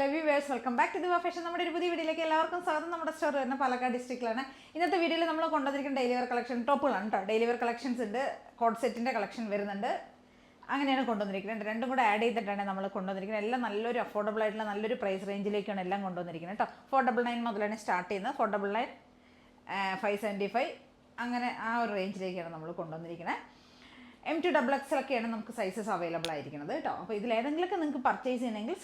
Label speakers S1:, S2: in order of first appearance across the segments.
S1: Viewers welcome back to ദിവ fashion. നമ്മുടെ ഒരു പുതിയ വീഡിയോയിലേക്ക് എല്ലാവർക്കും സ്വാഗതം. നമ്മുടെ സ്റ്റോർ വരുന്ന പാലക്കാട് ഡിസ്ട്രിക്റ്റിലാണ്. ഇന്നത്തെ വീഡിയോയിൽ നമ്മൾ കൊണ്ടുവന്നിരിക്കുന്ന ഡെയിലി വെയർ കളക്ഷൻ ടോപ്പുകളാണ് കേട്ടോ. ഡെയിലി വെയർ കളക്ഷൻസ് ഉണ്ട്, കോഡ് സെറ്റിൻ്റെ കളക്ഷൻ വരുന്നുണ്ട്. അങ്ങനെയാണ് കൊണ്ടുവന്നിരിക്കുന്നത്. രണ്ടും കൂടെ ആഡ് ചെയ്തിട്ടാണ് നമ്മൾ കൊണ്ടുവന്നിരിക്കുന്നത്. എല്ലാം നല്ലൊരു അഫോർഡബിൾ ആയിട്ടുള്ള നല്ലൊരു പ്രൈസ് റേഞ്ചിലേക്കാണ് എല്ലാം കൊണ്ടുവന്നിരിക്കുന്നത് കേട്ടോ. 499 മുതലാണ് സ്റ്റാർട്ട് ചെയ്യുന്നത്. 499, 575 അങ്ങനെ ആ ഒരു റേഞ്ചിലേക്കാണ് നമ്മൾ കൊണ്ടുവന്നിരിക്കുന്നത്. M2XXL ഒക്കെയാണ് നമുക്ക് സൈസസ് അവൈലബിൾ ആയിരിക്കുന്നത് കേട്ടോ. അപ്പോൾ ഇതിലേതെങ്കിലുമൊക്കെ നിങ്ങൾക്ക് പർച്ചേസ് ചെയ്യണമെങ്കിൽ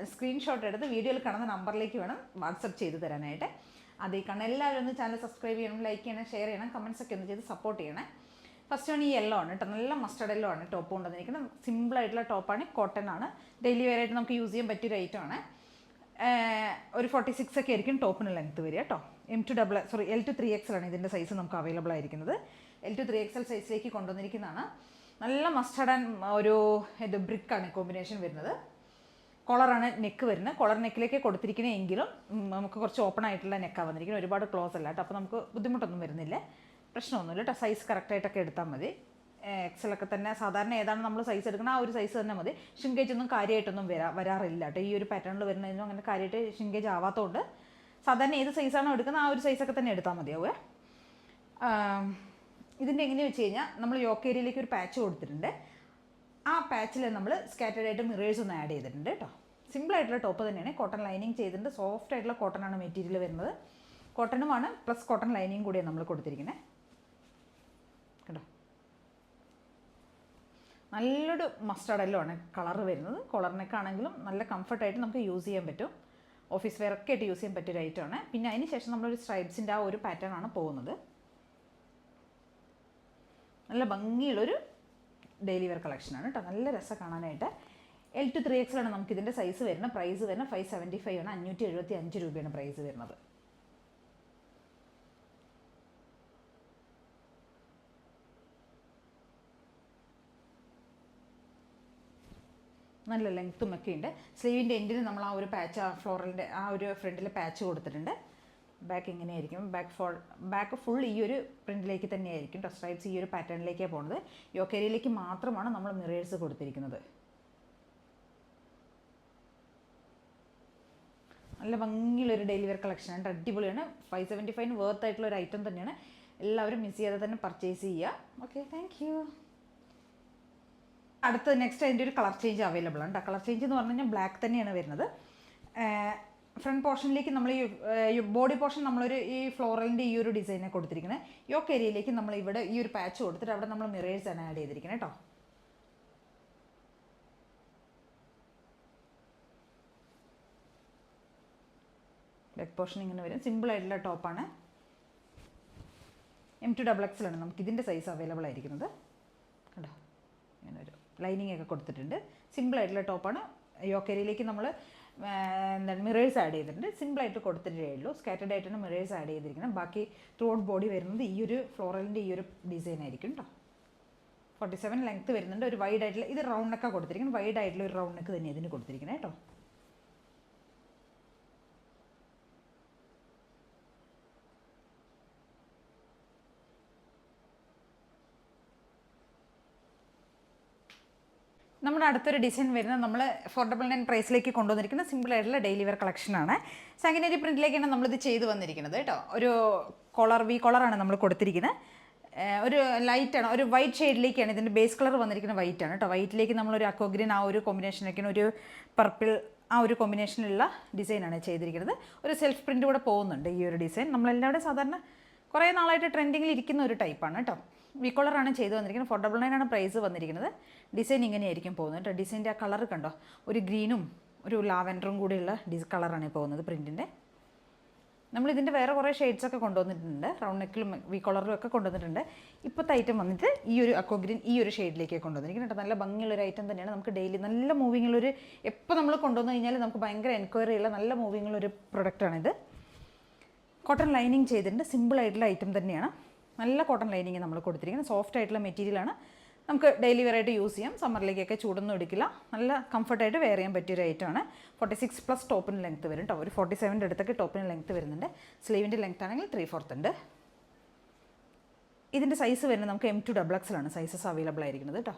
S1: സ്ക്രീൻഷോട്ട് എടുത്ത് വീഡിയോയിൽ കാണുന്ന നമ്പറിലേക്ക് വേണം വാട്സപ്പ് ചെയ്ത് തരാനായിട്ട്. അതേ കാണാൻ എല്ലാവരും ഒന്ന് ചാനൽ സബ്സ്ക്രൈബ് ചെയ്യണം, ലൈക്ക് ചെയ്യണം, ഷെയർ ചെയ്യണം, കമൻസ് ഒക്കെ ഒന്ന് ചെയ്ത് സപ്പോർട്ട് ചെയ്യണേ. ഫസ്റ്റ് ആണ് ഈ യെല്ലോ ആണ് കേട്ടോ. നല്ല മസ്റ്റർഡ് യെല്ലോ ആണ് ടോപ്പ് കൊണ്ടുവന്നിരിക്കുന്നത്. സിമ്പിളായിട്ടുള്ള ടോപ്പാണ്, കോട്ടൺ ആണ്, ഡെയിലി വെയർ ആയിട്ട് നമുക്ക് യൂസ് ചെയ്യാൻ പറ്റിയൊരു ഐറ്റമാണ്. ഒരു 46 ഒക്കെ ആയിരിക്കും ടോപ്പിന് ലെങ്ത്ത് വരിക കേട്ടോ. L2 3XL ആണ് ഇതിൻ്റെ സൈസ് നമുക്ക് അവൈലബിൾ ആയിരിക്കുന്നത്. L2 3XL സൈസിലേക്ക് കൊണ്ടുവന്നിരിക്കുന്നതാണ്. നല്ല മസ്റ്റർഡ് ആൻഡ് ഒരു ബ്രിക്കാണ് കോമ്പിനേഷൻ വരുന്നത്. കോളറാണ് നെക്ക് വരുന്നത്. കോളർ നെക്കിലേക്ക് കൊടുത്തിരിക്കുന്നതെങ്കിലും നമുക്ക് കുറച്ച് ഓപ്പൺ ആയിട്ടുള്ള നെക്കാണ് വന്നിരിക്കുന്നത്. ഒരുപാട് ക്ലോസ് അല്ല കേട്ടോ. അപ്പോൾ നമുക്ക് ബുദ്ധിമുട്ടൊന്നും വരുന്നില്ല, പ്രശ്നമൊന്നുമില്ല കേട്ടോ. സൈസ് കറക്റ്റായിട്ടൊക്കെ എടുത്താൽ മതി. എക്സലൊക്കെ തന്നെ സാധാരണ ഏതാണ് നമ്മൾ സൈസ് എടുക്കണം ആ ഒരു സൈസ് തന്നെ മതി. ഷിങ്കേജ് ഒന്നും കാര്യമായിട്ടൊന്നും വരാറില്ല കേട്ടോ. ഈ ഒരു പാറ്റേണിൽ വരുന്നതിനും അങ്ങനെ കാര്യമായിട്ട് ഷിങ്കേജ് ആവാത്തതുകൊണ്ട് സാധാരണ ഏത് സൈസാണോ എടുക്കുന്നത് ആ ഒരു സൈസൊക്കെ തന്നെ എടുത്താൽ മതിയാവുക. ഇതിൻ്റെ എങ്ങനെയാണെന്ന് വെച്ച് കഴിഞ്ഞാൽ നമ്മൾ യോക്ക് ഏരിയയിലേക്ക് ഒരു പാച്ച് കൊടുത്തിട്ടുണ്ട്. ആ പാച്ചിൽ നമ്മൾ സ്കാറ്റേഡ് ആയിട്ട് മിറേഴ്സ് ഒന്ന് ആഡ് ചെയ്തിട്ടുണ്ട് കേട്ടോ. സിമ്പിളായിട്ടുള്ള ടോപ്പ് തന്നെയാണ്. കോട്ടൺ ലൈനിങ് ചെയ്തിട്ടുണ്ട്. സോഫ്റ്റ് ആയിട്ടുള്ള കോട്ടണാണ് മെറ്റീരിയൽ വരുന്നത്. കോട്ടണുമാണ് പ്ലസ് കോട്ടൺ ലൈനിങ് കൂടിയാണ് നമ്മൾ കൊടുത്തിരിക്കുന്നത് കേട്ടോ. നല്ലൊരു മസ്റ്റർഡ് യെല്ലോ ആണ് കളർ വരുന്നത്. കോളറിനൊക്കെ ആണെങ്കിലും നല്ല കംഫർട്ടായിട്ട് നമുക്ക് യൂസ് ചെയ്യാൻ പറ്റും. ഓഫീസ് വെയർ ഒക്കെ ആയിട്ട് യൂസ് ചെയ്യാൻ പറ്റിയൊരു ഐറ്റമാണ്. പിന്നെ അതിന് ശേഷം നമ്മളൊരു സ്ട്രൈപ്സിൻ്റെ ആ ഒരു പാറ്റേൺ ആണ് പോകുന്നത്. നല്ല ഭംഗിയുള്ളൊരു ഡെയിലി വെയർ കളക്ഷനാണ് കേട്ടോ. നല്ല രസം കാണാനായിട്ട്. L2 3XL ആണ് നമുക്കിതിൻ്റെ സൈസ് വരുന്നത്. പ്രൈസ് വരുന്നത് 575 ആണ്. 575 രൂപയാണ് പ്രൈസ് വരുന്നത്. നല്ല ലെങ്ത്തും ഒക്കെ ഉണ്ട്. സ്ലീവിൻ്റെ എൻഡിൽ നമ്മൾ ആ ഒരു പാച്ച് ഫ്ലോറലിൻ്റെ ആ ഒരു ഫ്രണ്ടിൽ പാച്ച് കൊടുത്തിട്ടുണ്ട്. ബാക്ക് ഇങ്ങനെയായിരിക്കും. ബാക്ക് ഫുൾ ഈ ഒരു പ്രിൻറ്റിലേക്ക് തന്നെയായിരിക്കും. സ്ട്രൈപ്സ് ഈ ഒരു പാറ്റേണിലേക്കാണ് പോകുന്നത്. യോക്ക് ഏരിയയിലേക്ക് മാത്രമാണ് നമ്മൾ മിറേഴ്സ് കൊടുത്തിരിക്കുന്നത്. നല്ല ഭംഗിയുള്ളൊരു ഡെയിലി വെയർ കളക്ഷനാണ്. അടിപൊളിയാണ്. 575 വർത്ത് ആയിട്ടുള്ള ഒരു ഐറ്റം തന്നെയാണ്. എല്ലാവരും മിസ് ചെയ്യാതെ തന്നെ പർച്ചേസ് ചെയ്യുക. Okay, thank you. അടുത്ത നെക്സ്റ്റ് അതിൻ്റെ ഒരു കളർ ചേഞ്ച് അവൈലബിൾ ആണ്. കളർ ചേഞ്ച് എന്ന് പറഞ്ഞു കഴിഞ്ഞാൽ ബ്ലാക്ക് തന്നെയാണ് വരുന്നത്. ഫ്രണ്ട് പോർഷനിലേക്ക് നമ്മൾ ഈ ബോഡി പോർഷൻ നമ്മളൊരു ഈ ഫ്ലോറലിൻ്റെ ഈ ഒരു ഡിസൈനെ കൊടുത്തിരിക്കുന്നത്. യോക്ക് ഏരിയയിലേക്ക് നമ്മൾ ഇവിടെ ഈ ഒരു പാച്ച് കൊടുത്തിട്ട് അവിടെ നമ്മൾ മിറേഴ്സ് ആണ് ആഡ് ചെയ്തിരിക്കുന്നത് കേട്ടോ. ബാക്ക് പോർഷൻ ഇങ്ങനെ വരും. സിമ്പിളായിട്ടുള്ള ടോപ്പാണ്. M2XXL ആണ് നമുക്ക് ഇതിൻ്റെ സൈസ് അവൈലബിൾ ആയിരിക്കുന്നത് കേട്ടോ. ഇങ്ങനെ ഒരു ലൈനിങ് ഒക്കെ കൊടുത്തിട്ടുണ്ട്. സിമ്പിളായിട്ടുള്ള ടോപ്പാണ്. യോക്ക് ഏരിയയിലേക്ക് നമ്മൾ എന്താണ് മിറേഴ്സ് ആഡ് ചെയ്തിട്ടുണ്ട്. സിമ്പിളായിട്ട് കൊടുത്തിട്ടേ ഉള്ളൂ. സ്കാറ്റേഡ് ആയിട്ടാണ് മിറേഴ്സ് ആഡ് ചെയ്തിരിക്കുന്നത്. ബാക്കി ത്രൂ ഔട്ട് ബോഡി വരുന്നത് ഈ ഒരു ഫ്ലോറലിൻ്റെ ഈ ഒരു ഡിസൈൻ ആയിരിക്കും കേട്ടോ. 47 ലെങ്ത്ത് വരുന്നുണ്ട്. ഒരു വൈഡ് ആയിട്ടുള്ള ഇത് റൗണ്ട് നെക്കാണ് കൊടുത്തിരിക്കുന്നത്. വൈഡ് ആയിട്ടുള്ള ഒരു റൗണ്ട് നെക്ക് തന്നെ ഇതിന് കൊടുത്തിരിക്കുന്നത് കേട്ടോ. നമ്മുടെ അടുത്തൊരു ഡിസൈൻ വരുന്നത് നമ്മൾ 499 പ്രൈസിലേക്ക് കൊണ്ടുവന്നിരിക്കുന്ന സിമ്പിളായിട്ടുള്ള ഡെയിലി വെയർ കളക്ഷനാണ്. സാങ്കിനേരി പ്രിൻറ്റിലേക്കാണ് നമ്മളിത് ചെയ്ത് വന്നിരിക്കുന്നത് കേട്ടോ. ഒരു വി കോളറാണ് നമ്മൾ കൊടുത്തിരിക്കുന്നത്. ഒരു ലൈറ്റാണ്, ഒരു വൈറ്റ് ഷെയ്ഡിലേക്കാണ് ഇതിൻ്റെ ബേസ് കളർ വന്നിരിക്കുന്നത്. വൈറ്റാണ് കേട്ടോ. വൈറ്റിലേക്ക് നമ്മളൊരു അക്വഗ്രീൻ ആ ഒരു കോമ്പിനേഷനൊക്കെയാണ്, ഒരു പർപ്പിൾ ആ ഒരു കോമ്പിനേഷനിലുള്ള ഡിസൈനാണ് ചെയ്തിരിക്കുന്നത്. ഒരു സെൽഫ് പ്രിൻറ്റ് കൂടെ പോകുന്നുണ്ട് ഈ ഒരു ഡിസൈൻ. നമ്മളെല്ലാവരും സാധാരണ കുറേ നാളായിട്ട് ട്രെൻഡിങ്ങിൽ ഇരിക്കുന്ന ഒരു ടൈപ്പാണ് കേട്ടോ. വി കോളറാണ് ചെയ്ത് വന്നിരിക്കുന്നത്. 499 ആണ് പ്രൈസ് വന്നിരിക്കുന്നത്. ഡിസൈൻ ഇങ്ങനെയായിരിക്കും പോകുന്നത് കേട്ടോ. ഡിസൈൻ്റെ ആ കളർ കണ്ടോ, ഒരു ഗ്രീനും ഒരു ലാവൻഡറും കൂടിയുള്ള കളറാണ് പോകുന്നത് പ്രിൻറ്റിൻ്റെ. നമ്മളിതിൻ്റെ വേറെ കുറേ ഷെയ്ഡ്സൊക്കെ കൊണ്ടുവന്നിട്ടുണ്ട്. റൗണ്ട് നെക്കിലും വി കോളറിലും ഒക്കെ കൊണ്ടുവന്നിട്ടുണ്ട്. ഇപ്പോഴത്തെ ഐറ്റം വന്നിട്ട് ഈ ഒരു അക്വഗ്രീൻ ഈ ഒരു ഷെയ്ഡിലേക്ക് കൊണ്ടുവന്നിരിക്കുന്നത് കേട്ടോ. നല്ല ഭംഗിയുള്ളൊരു ഐറ്റം തന്നെയാണ്. നമുക്ക് ഡെയിലി നല്ല മൂവിങ്ങുള്ളൊരു, എപ്പോൾ നമ്മൾ കൊണ്ടുവന്നു കഴിഞ്ഞാൽ നമുക്ക് ഭയങ്കര എൻക്വയറി ഉള്ള നല്ല മൂവിങ്ങുള്ളൊരു പ്രൊഡക്റ്റാണിത്. കോട്ടൺ ലൈനിങ് ചെയ്തിട്ടുണ്ട്. സിമ്പിളായിട്ടുള്ള ഐറ്റം തന്നെയാണ്. നല്ല കോട്ടൺ ലൈനിങ് നമ്മൾ കൊടുത്തിരിക്കുന്നത്. സോഫ്റ്റ് ആയിട്ടുള്ള മെറ്റീരിയലാണ്. നമുക്ക് ഡെയിലി വെയർ ആയിട്ട് യൂസ് ചെയ്യാം. സമ്മറിലേക്കൊക്കെ ചൂടൊന്നും എടുക്കില്ല. നല്ല കംഫർട്ടായിട്ട് വെയർ ചെയ്യാൻ പറ്റിയൊരു ഐറ്റമാണ്. 46+ ടോപ്പിന് ലെങ്ത്ത് വരും കേട്ടോ. ഒരു 47 അടുത്തൊക്കെ ടോപ്പിന് ലെങ്ത്ത് വരുന്നുണ്ട്. സ്ലീവിൻ്റെ ലെങ്ത്ത് ആണെങ്കിൽ 3/4 ഉണ്ട്. ഇതിൻ്റെ സൈസ് വരുന്നത് നമുക്ക് M2XXL ആണ് സൈസസ് അവൈലബിൾ ആയിരിക്കുന്നത് കേട്ടോ.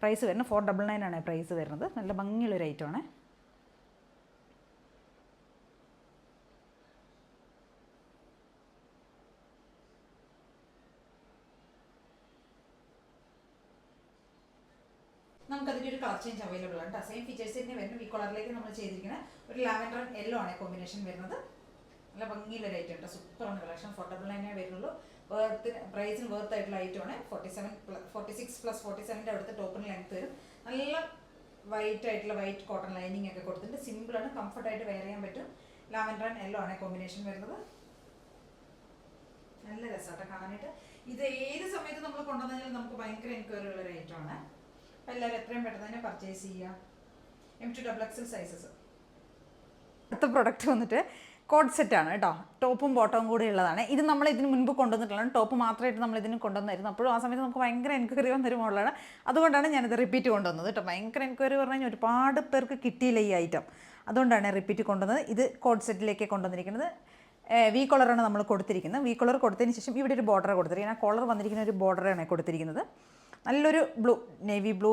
S1: പ്രൈസ് വരുന്നത് 499 ആണ് പ്രൈസ് വരുന്നത്. നല്ല ഭംഗിയുള്ളൊരു ഐറ്റമാണ്. നമുക്കതിൻ്റെ ഒരു കളർ ചേഞ്ച് അവൈലബിൾ ആണ് കേട്ടോ. സെയിം ഫീച്ചേഴ്സ് തന്നെ വരുന്നത്. ഈ കളറിലേക്ക് നമ്മൾ ചെയ്തിരിക്കുന്നത് ഒരു ലാവൻഡർ ആൻഡ് യെല്ലോ ആണ് കോമ്പിനേഷൻ വരുന്നത്. നല്ല ഭംഗിയുള്ള ഐറ്റം ഉണ്ട്, സൂപ്പറാണ് കളക്ഷൻ. അഫോർഡബിൾ തന്നെ വരുന്നുള്ളൂ. പ്രൈസിന് വേർത്ത് ആയിട്ടുള്ള ഐറ്റമാണ്. 46 പ്ലസ് 47 അവിടുത്തെ ടോപ്പിന് ലെങ്ത് വരും. നല്ല വൈറ്റ് ആയിട്ടുള്ള വൈറ്റ് കോട്ടൺ ലൈനിങ് ഒക്കെ കൊടുത്തിട്ടുണ്ട്. സിമ്പിളാണ്, കംഫർട്ടായിട്ട് വെയർ ചെയ്യാൻ പറ്റും. ലാവൻഡർ ആൻഡ് യെല്ലോ ആണ് കോമ്പിനേഷൻ വരുന്നത്. നല്ല രസമായിട്ട് കാണാനായിട്ട്. ഇത് ഏത് സമയത്ത് നമ്മൾ കൊണ്ടുവന്നാൽ നമുക്ക് ഭയങ്കര എൻക്വയറി ഉള്ള ഒരു ഐറ്റമാണ്. അപ്പോൾ എല്ലാവരും എത്രയും പെട്ടെന്ന് തന്നെ പർച്ചേസ് ചെയ്യുക. M2XXL sizes. അടുത്ത പ്രൊഡക്റ്റ് വന്നിട്ട് കോഡ് സെറ്റാണ് കേട്ടോ. ടോപ്പും ബോട്ടവും കൂടി ഉള്ളതാണ്. ഇത് നമ്മൾ ഇതിന് മുൻപ് കൊണ്ടുവന്നിട്ടുള്ളതാണ്. ടോപ്പ് മാത്രമായിട്ട് നമ്മൾ ഇതിന് കൊണ്ടുവന്നായിരുന്നു. അപ്പോഴും ആ സമയത്ത് നമുക്ക് ഭയങ്കര എൻക്വയറി വന്നൊരു മോഡലാണ്. അതുകൊണ്ടാണ് ഞാനിത് റിപ്പീറ്റ് കൊണ്ടുവന്നത് കേട്ടോ. ഭയങ്കര എൻക്വയറി പറഞ്ഞു കഴിഞ്ഞാൽ ഒരുപാട് പേർക്ക് കിട്ടിയില്ല ഈ ഐറ്റം. അതുകൊണ്ടാണ് റിപ്പീറ്റ് കൊണ്ടുവന്നത്. ഇത് കോഡ് സെറ്റിലേക്ക് കൊണ്ടുവന്നിരിക്കുന്നത്. വി കോളറാണ് നമ്മൾ കൊടുത്തിരിക്കുന്നത്. വി കോളർ കൊടുത്തതിന് ശേഷം ഇവിടെ ഒരു ബോർഡർ കൊടുത്തിരിക്കുന്നത്. ആ കോളർ വന്നിരിക്കുന്ന ഒരു ബോർഡറാണ് കൊടുത്തിരിക്കുന്നത്. നല്ലൊരു ബ്ലൂ, നേവി ബ്ലൂ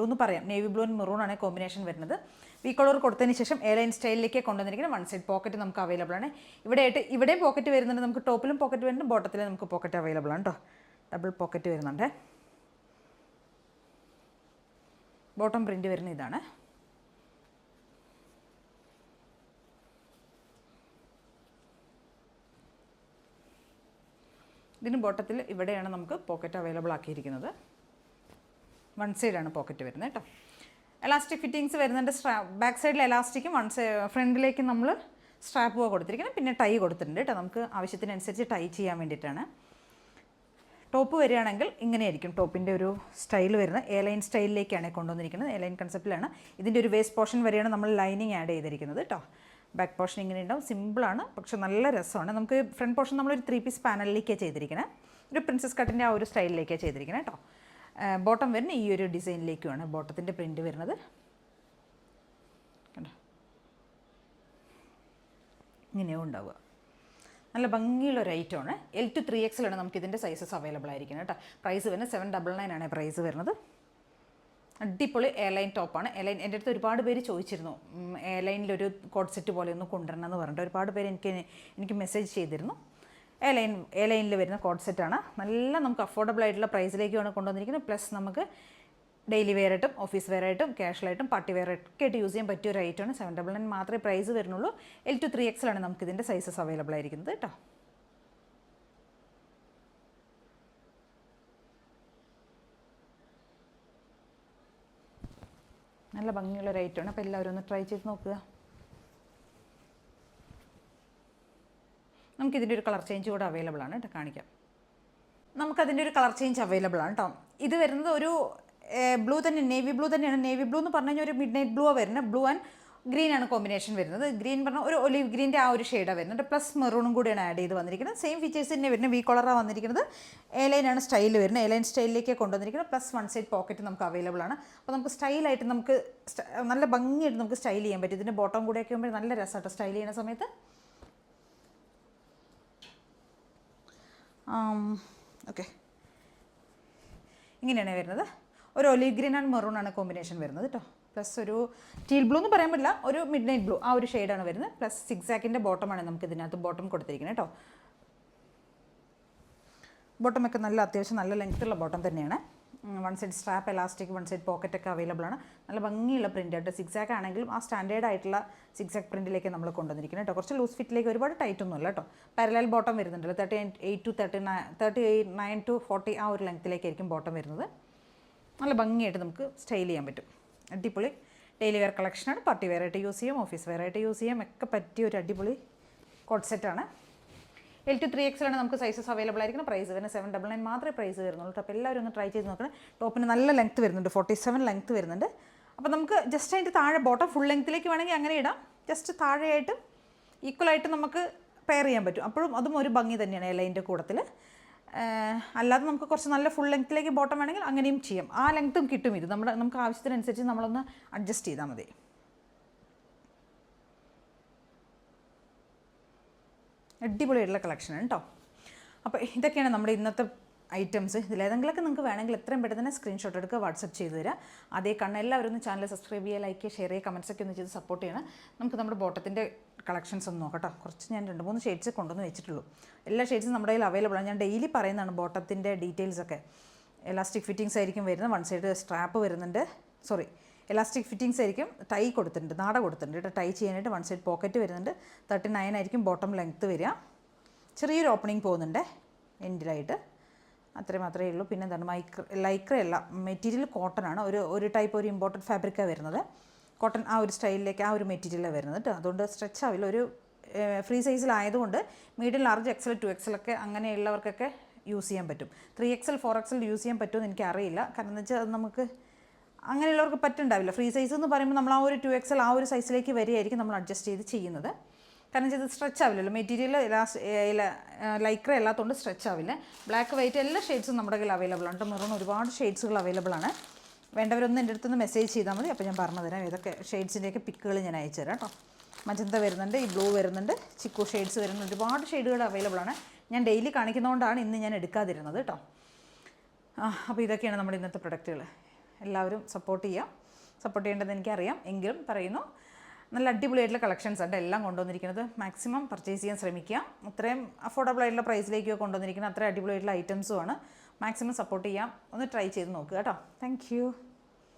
S1: എന്ന് പറയാം. നേവി ബ്ലൂ ആൻഡ് മെറൂൺ ആണ് കോമ്പിനേഷൻ വരുന്നത്. വി കളർ കൊടുത്തതിന് ശേഷം എയർലൈൻ സ്റ്റൈലിലേക്ക് കൊണ്ടുവന്നിരിക്കുന്നത്. വൺ സൈഡ് പോക്കറ്റ് നമുക്ക് അവൈലബിൾ ആണ്. ഇവിടെയും പോക്കറ്റ് വരുന്നുണ്ട്. നമുക്ക് ടോപ്പിലും പോക്കറ്റ് വരുന്നുണ്ട്, ബോട്ടത്തിലും നമുക്ക് പോക്കറ്റ് അവൈലബിൾ ആണ് കേട്ടോ. ഡബിൾ പോക്കറ്റ് വരുന്നുണ്ട്. ബോട്ടം പ്രിൻ്റ് വരുന്ന ഇതാണ്. ഇതിന് ബോട്ടത്തിൽ ഇവിടെയാണ് നമുക്ക് പോക്കറ്റ് അവൈലബിൾ ആക്കിയിരിക്കുന്നത്. വൺ സൈഡാണ് പോക്കറ്റ് വരുന്നത് കേട്ടോ. എലാസ്റ്റിക് ഫിറ്റിങ്സ് വരുന്നുണ്ട്. ബാക്ക് സൈഡിൽ എലാസ്റ്റിക്കും ഫ്രണ്ടിലേക്ക് നമ്മൾ സ്ട്രാപ്പ് കൊടുത്തിരിക്കുന്നത്. പിന്നെ ടൈ കൊടുത്തിട്ടുണ്ട് കേട്ടോ. നമുക്ക് ആവശ്യത്തിനനുസരിച്ച് ടൈ ചെയ്യാൻ വേണ്ടിയിട്ടാണ്. ടോപ്പ് വരികയാണെങ്കിൽ ഇങ്ങനെയായിരിക്കും ടോപ്പിൻ്റെ ഒരു സ്റ്റൈൽ വരുന്നത്. എയർലൈൻ സ്റ്റൈലിലേക്കാണ് കൊണ്ടുവന്നിരിക്കുന്നത്. എയർലൈൻ കൺസെപ്റ്റിലാണ്. ഇതിൻ്റെ ഒരു വേസ്റ്റ് പോർഷൻ വരെയാണ് നമ്മൾ ലൈനിങ് ആഡ് ചെയ്തിരിക്കുന്നത് കേട്ടോ. ബാക്ക് പോർഷൻ ഇങ്ങനെ ഉണ്ടാവും. സിമ്പിളാണ്, പക്ഷെ നല്ല രസമാണ്. നമുക്ക് ഫ്രണ്ട് പോർഷൻ നമ്മളൊരു 3 പീസ് പാനലിലേക്കാണ് ചെയ്തിരിക്കുന്നത്. ഒരു പ്രിൻസസ് കട്ടിൻ്റെ ആ ഒരു സ്റ്റൈലിലേക്കാണ് ചെയ്തിരിക്കുന്നത് കേട്ടോ. ബോട്ടം വരുന്ന ഈ ഒരു ഡിസൈനിലേക്കുമാണ് ബോട്ടത്തിൻ്റെ പ്രിൻറ്റ് വരുന്നത്. കണ്ടോ, ഇങ്ങനെയും ഉണ്ടാവുക. നല്ല ഭംഗിയുള്ള ഒരു ഐറ്റമാണ്. L to 3XL ആണ് നമുക്ക് ഇതിൻ്റെ സൈസസ് അവൈലബിൾ ആയിരിക്കുന്നത് കേട്ടോ. പ്രൈസ് വരുന്നത് 799 ആണ് പ്രൈസ് വരുന്നത്. അടിപൊളി എയർലൈൻ ടോപ്പാണ്. എയർലൈൻ എൻ്റെ അടുത്ത് ഒരുപാട് പേര് ചോദിച്ചിരുന്നു എയർലൈനിലൊരു കോഡ് സെറ്റ് പോലെ ഒന്ന് കൊണ്ടുവരണം എന്ന് പറഞ്ഞിട്ട് ഒരുപാട് പേര് എനിക്ക് മെസ്സേജ് ചെയ്തിരുന്നു. എയർലൈനിൽ വരുന്ന കോഡ് സെറ്റാണ്. നല്ല നമുക്ക് അഫോർഡബിൾ ആയിട്ടുള്ള പ്രൈസിലേക്കാണ് കൊണ്ടുവന്നിരിക്കുന്നത്. പ്ലസ് നമുക്ക് ഡെയിലി വെയർ ആയിട്ടും ഓഫീസ് വെയർ ആയിട്ടും കാഷ്വലായിട്ടും പാർട്ടി വെയർ ഒക്കെ ആയിട്ട് യൂസ് ചെയ്യാൻ പറ്റിയ ഒരു ഐറ്റമാണ്. 799 മാത്രമേ പ്രൈസ് വരുന്നുള്ളൂ. L to 3XL ആണ് നമുക്ക് ഇതിൻ്റെ സൈസസ് അവൈലബിൾ ആയിരിക്കുന്നത് കേട്ടോ. നല്ല ഭംഗിയുള്ളൊരു ഐറ്റമാണ്. അപ്പോൾ എല്ലാവരും ഒന്ന് ട്രൈ ചെയ്ത് നോക്കുക. നമുക്കിതിൻ്റെ ഒരു കളർ ചേഞ്ച് കൂടെ അവൈലബിൾ ആണ് കേട്ടോ. കാണിക്കാം. നമുക്കതിൻ്റെ ഒരു കളർ ചേഞ്ച് അവൈലബിൾ ആണ് കേട്ടോ. ഇത് വരുന്നത് ഒരു ബ്ലൂ തന്നെ, നേവി ബ്ലൂ തന്നെയാണ്. നേവി ബ്ലൂ എന്ന് പറഞ്ഞു കഴിഞ്ഞാൽ ഒരു മിഡ് നൈറ്റ് ബ്ലൂ വരുന്നത്. ബ്ലൂ ആൻഡ് ഗ്രീൻ ആണ് കോമ്പിനേഷൻ വരുന്നത്. ഗ്രീൻ പറഞ്ഞാൽ ഒരു ഒലിവ് ഗ്രീൻ്റെ ആ ഒരു ഷെയ്ഡാണ് വരുന്നത്. പ്ലസ് മെറൂണും കൂടിയാണ് ആഡ് ചെയ്ത് വന്നിരിക്കുന്നത്. സെയിം ഫീച്ചേഴ്സ് തന്നെ വരുന്നത്. വി കോളറാണ് വന്നിരിക്കുന്നത്. എയർലൈനാണ് സ്റ്റൈൽ വരുന്നത്. എയർലൈൻ സ്റ്റൈലിലേക്ക് കൊണ്ടുവന്നിരിക്കുന്നത്. പ്ലസ് വൺ സൈഡ് പോക്കറ്റ് നമുക്ക് അവൈലബിൾ ആണ്. അപ്പോൾ നമുക്ക് സ്റ്റൈലായിട്ട് നമുക്ക് നല്ല ഭംഗിയായിട്ട് നമുക്ക് സ്റ്റൈൽ ചെയ്യാൻ പറ്റും. ഇതിൻ്റെ ബോട്ടം കൂടെയൊക്കെ ആകുമ്പോൾ നല്ല രസമായിട്ട് സ്റ്റൈൽ ചെയ്യുന്ന സമയത്ത്. ഓക്കെ, ഇങ്ങനെയാണ് വരുന്നത്. ഒരു ഒലിവ് ഗ്രീൻ ആൻഡ് മെറൂൺ ആണ് കോമ്പിനേഷൻ വരുന്നത് കേട്ടോ. പ്ലസ് ഒരു ടീൽ ബ്ലൂ എന്ന് പറയാൻ പറ്റില്ല, ഒരു മിഡ് നൈറ്റ് ബ്ലൂ ആ ഒരു ഷെയ്ഡാണ് വരുന്നത്. പ്ലസ് സിക്സാക്കിൻ്റെ ബോട്ടമാണ് നമുക്ക് ഇതിനകത്ത് ബോട്ടം കൊടുത്തിരിക്കുന്നത് കേട്ടോ. ബോട്ടമൊക്കെ നല്ല അത്യാവശ്യം നല്ല ലെങ്ത്തുള്ള ബോട്ടം തന്നെയാണ്. One side strap, elastic, one side പോക്കറ്റൊക്കെ അവൈലബിൾ ആണ്. നല്ല ഭംഗിയുള്ള പ്രിൻ്റ് ആയിട്ട് സിക്സാക്ക് ആണെങ്കിലും ആ സ്റ്റാൻഡേർഡ് ആയിട്ടുള്ള സിക്സാക്ക് പ്രിൻറ്റിലേക്ക് നമ്മൾ കൊണ്ടുവന്നിരിക്കുന്നത് കേട്ടോ. കുറച്ച് ലൂസ് ഫിറ്റിലേക്ക് ഒരുപാട് ടൈറ്റ് ഒന്നുമില്ല കേട്ടോ. പാരലൽ ബോട്ടം വരുന്നുണ്ടല്ലോ. 38 to 39 to 40 ആ ഒരു ലെങ്ത്തിലേക്കായിരിക്കും ബോട്ടം വരുന്നത്. നല്ല ഭംഗിയായിട്ട് നമുക്ക് സ്റ്റൈൽ ചെയ്യാൻ പറ്റും. അടിപൊളി ഡെയിലി വെയർ കളക്ഷനാണ്. പാർട്ടി വെയർ ആയിട്ട് യൂസ് ചെയ്യാം, ഓഫീസ് വെയർ ആയിട്ട് യൂസ് ചെയ്യാം ഒക്കെ പറ്റിയ ഒരു അടിപൊളി കോഡ് സെറ്റാണ്. L to 3XL ആണ് നമുക്ക് സൈസസ് അവൈലബിൾ ആയിരിക്കണം. പ്രൈസ് വരുന്നത് 799 മാത്രമേ പ്രൈസ് വരുന്നുള്ളൂ. അപ്പോൾ എല്ലാവരും ഒന്ന് ട്രൈ ചെയ്ത് നോക്കണം. ടോപ്പിന് നല്ല ലെങ്ത്ത് വരുന്നുണ്ട്, 47 ലെങ്ത്ത് വരുന്നുണ്ട്. അപ്പോൾ നമുക്ക് ജസ്റ്റ് അതിൻ്റെ താഴെ ബോട്ടം ഫുൾ ലെങ്ത്തിലേക്ക് വേണമെങ്കിൽ അങ്ങനെ ഇടാം. ജസ്റ്റ് താഴെയായിട്ട് ഈക്വലായിട്ട് നമുക്ക് പെയർ ചെയ്യാൻ പറ്റും. അപ്പോഴും അതും ഒരു ഭംഗി തന്നെയാണ് എയർലൈൻ്റെ കൂട്ടത്തിൽ. അല്ലാതെ നമുക്ക് കുറച്ച് നല്ല ഫുൾ ലെങ്ത്തിലേക്ക് ബോട്ടം വേണമെങ്കിൽ അങ്ങനെയും ചെയ്യാം. ആ ലെങ്ത്തും കിട്ടും. ഇത് നമുക്ക് ആവശ്യത്തിനനുസരിച്ച് നമ്മളൊന്ന് അഡ്ജസ്റ്റ് ചെയ്താൽ മതി. അടിപൊളിയായിട്ടുള്ള കളക്ഷനാണ് കേട്ടോ. അപ്പോൾ ഇതൊക്കെയാണ് നമ്മുടെ ഇന്നത്തെ ഐറ്റംസ്. ഇതിലേതെങ്കിലുമൊക്കെ നിങ്ങൾക്ക് വേണമെങ്കിൽ എത്രയും പെട്ടെന്ന് തന്നെ സ്ക്രീൻഷോട്ട് എടുക്കുക, വാട്സപ്പ് ചെയ്ത് തരാം. അതേ എല്ലാവരും ഒന്ന് ചാനൽ സബ്സ്ക്രൈബ് ചെയ്യുക, ലൈക്ക് ചെയ്യുക, ഷെയർ ചെയ്യുക, കമൻസൊക്കെ ഒന്ന് ചെയ്ത് സപ്പോർട്ട് ചെയ്യണം. നമുക്ക് നമ്മുടെ ബോട്ടത്തിൻ്റെ കളക്ഷൻസ് ഒന്ന് നോക്കട്ടോ. കുറച്ച് ഞാൻ 2-3 ഷെയ്ഡ്സ് കൊണ്ടുവന്ന് വെച്ചിട്ടുള്ളൂ. എല്ലാ ഷെയ്ഡ്സും നമ്മുടെ കയ്യിൽ അവൈലബിൾ ആണ്. ഞാൻ ഡെയിലി പറയുന്നതാണ് ബോട്ടത്തിൻ്റെ ഡീറ്റെയിൽസൊക്കെ. എലാസ്റ്റിക് ഫിറ്റിങ്സ് ആയിരിക്കും വരുന്നത്. വൺ സൈഡ് സ്ട്രാപ്പ് വരുന്നുണ്ട്, എലാസ്റ്റിക് ഫിറ്റിങ്സ് ആയിരിക്കും. ടൈ കൊടുത്തിട്ടുണ്ട്, നാട കൊടുത്തിട്ടുണ്ട് കേട്ടോ ടൈ ചെയ്യാനായിട്ട്. വൺ സൈഡ് പോക്കറ്റ് വരുന്നുണ്ട്. 39 ആയിരിക്കും ബോട്ടം ലെങ്ത്ത് വരിക. ചെറിയൊരു ഓപ്പണിങ് പോകുന്നുണ്ട് എൻഡിലായിട്ട്, അത്രയും മാത്രമേ ഉള്ളൂ. പിന്നെ എന്താണ് ലൈക്ര അല്ല, മെറ്റീരിയൽ കോട്ടൺ ആണ്. ഒരു ടൈപ്പ് ഒരു ഇമ്പോർട്ടഡ് ഫാബ്രിക്കാണ് വരുന്നത്. കോട്ടൺ ആ ഒരു സ്റ്റൈലിലേക്ക് ആ ഒരു മെറ്റീരിയലാണ് വരുന്നത് കേട്ടോ. അതുകൊണ്ട് സ്ട്രെച്ച് ആവില്ല. ഒരു ഫ്രീ സൈസിലായതുകൊണ്ട് മീഡിയം, ലാർജ്, എക്സൽ, 2XL ഒക്കെ അങ്ങനെയുള്ളവർക്കൊക്കെ യൂസ് ചെയ്യാൻ പറ്റും. 3XL 4XL യൂസ് ചെയ്യാൻ പറ്റുമെന്ന് എനിക്കറിയില്ല. കാരണം എന്ന് വെച്ചാൽ അത് നമുക്ക് അങ്ങനെയുള്ളവർക്ക് പറ്റുണ്ടാവില്ല. ഫ്രീ സൈസ് എന്ന് പറയുമ്പോൾ നമ്മൾ ആ ഒരു 2XL ആ ഒരു സൈസിലേക്ക് വരികയായിരിക്കും നമ്മൾ അഡ്ജസ്റ്റ് ചെയ്ത് ചെയ്യുന്നത്. കാരണം വെച്ചാൽ ഇത് സ്ട്രെച്ച് ആവില്ലല്ലോ, മെറ്റീരിയൽ ലൈക്ര അല്ലാത്തതുകൊണ്ട് സ്ട്രെച്ച് ആവില്ല. ബ്ലാക്ക്, വൈറ്റ് എല്ലാ ഷെയ്ഡ്സും നമ്മുടെ കയ്യിൽ അവൈലബിൾ ആണ്. മെറൂൺ ഒരുപാട് ഷെയ്ഡ്സുകൾ അവൈലബിൾ ആണ്. വേണ്ടവരൊന്നും എൻ്റെ അടുത്തുനിന്ന് മെസ്സേജ് ചെയ്താൽ മതി. അപ്പോൾ ഞാൻ പറഞ്ഞു തരാം ഏതൊക്കെ ഷെയ്ഡ്സിൻ്റെയൊക്കെ പിക്കുകൾ ഞാൻ അയച്ചു തരാം കേട്ടോ. മജന്ത വരുന്നുണ്ട്, ഈ ബ്ലൂ വരുന്നുണ്ട്, ചിക്കു ഷെയ്ഡ്സ് വരുന്നുണ്ട്, ഒരുപാട് ഷെയ്ഡുകൾ അവൈലബിൾ ആണ്. ഞാൻ ഡെയിലി കാണിക്കുന്നതുകൊണ്ടാണ് ഇന്ന് ഞാൻ എടുക്കാതിരുന്നത് കേട്ടോ. അപ്പോൾ ഇതൊക്കെയാണ് നമ്മുടെ ഇന്നത്തെ പ്രൊഡക്റ്റുകൾ. എല്ലാവരും സപ്പോർട്ട് ചെയ്യേണ്ടതെന്ന് എനിക്കറിയാം, എങ്കിലും പറയുന്നു. നല്ല അടിപൊളിയായിട്ടുള്ള കളക്ഷൻസ് ആണ് എല്ലാം കൊണ്ടുവന്നിരിക്കുന്നത്. മാക്സിമം പർച്ചേസ് ചെയ്യാൻ ശ്രമിക്കുക. അത്രയും അഫോർഡബിൾ ആയിട്ടുള്ള പ്രൈസിലേക്ക് കൊണ്ടുവന്നിരിക്കുന്നത് അത്രയും അടിപൊളിയായിട്ടുള്ള ഐറ്റംസുമാണ്. മാക്സിമം സപ്പോർട്ട് ചെയ്യാം. ഒന്ന് ട്രൈ ചെയ്ത് നോക്കുക കേട്ടോ. Thank you.